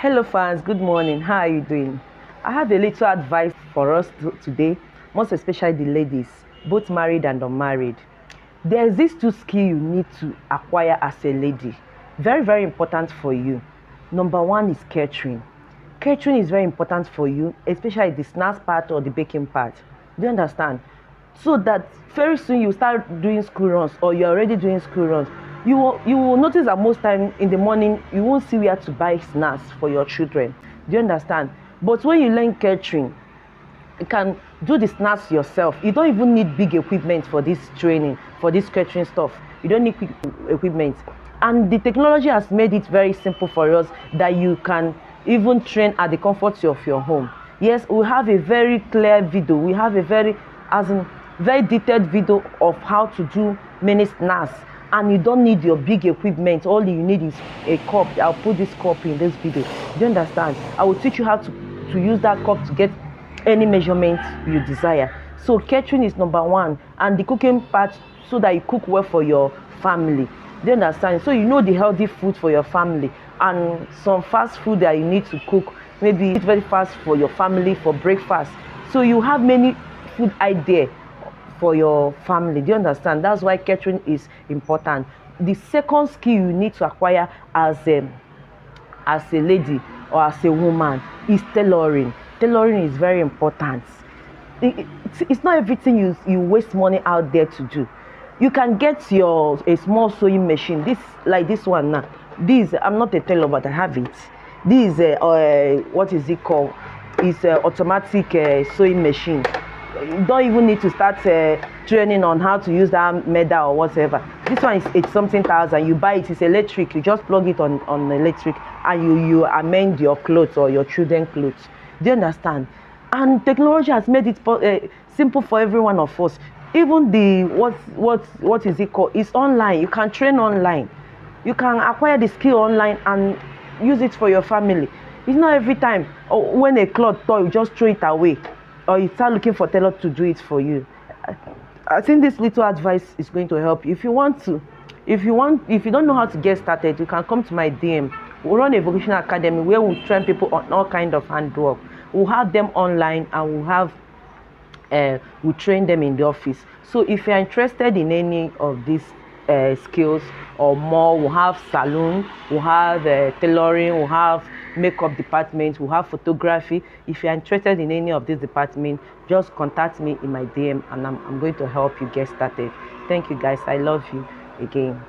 Hello fans, good morning. How are you doing? I have a little advice for us today, most especially the ladies, both married and unmarried. There's these two skills you need to acquire as a lady. Very, very important for you. Number one is catering. Catering is very important for you, especially the snacks part or the baking part. Do you understand? So that very soon you start doing school runs or you're already doing school runs. You will notice that most time in the morning you won't see where to buy snacks for your children. Do you understand? But when you learn catering, you can do the snacks yourself. You don't even need big equipment for this training, for this catering stuff. You don't need quick equipment. And the technology has made it very simple for us that you can even train at the comfort of your home. Yes, we have a very clear video. We have a very detailed video of how to do many snacks, and you don't need your big equipment. All you need is a cup. I'll put this cup in this video. Do you understand? I will teach you how to use that cup to get any measurement you desire. So catering is number one, and the cooking part, so that you cook well for your family. Do you understand? So you know the healthy food for your family, and some fast food that you need to cook, maybe it's very fast for your family for breakfast. So you have many food ideas for your family. Do you understand? That's why catering is important. The second skill you need to acquire as a lady or as a woman is tailoring. Tailoring is very important. It's not everything you waste money out there to do. You can get a small sewing machine. This one now. I'm not a tailor, but I have it. This what is it called? It's an automatic sewing machine. You don't even need to start training on how to use that medal or whatever. This one is 80-something thousand. You buy it, it's electric. You just plug it on electric, and you amend your clothes or your children's clothes. Do you understand? And technology has made it simple for every one of us. Even the what is it called? It's online. You can train online. You can acquire the skill online and use it for your family. It's not every time when a cloth toy, you just throw it away, or you start looking for tailor to do it for you. I think this little advice is going to help you. If you don't know how to get started, you can come to my DM. We run a vocational academy where we train people on all kind of handwork. We'll have them online, and we train them in the office. So if you're interested in any of these skills or more, we'll have salon, we'll have tailoring, we'll have makeup department, we'll have photography. If you're interested in any of these departments, just contact me in my DM, and I'm going to help you get started. Thank you guys. I love you again.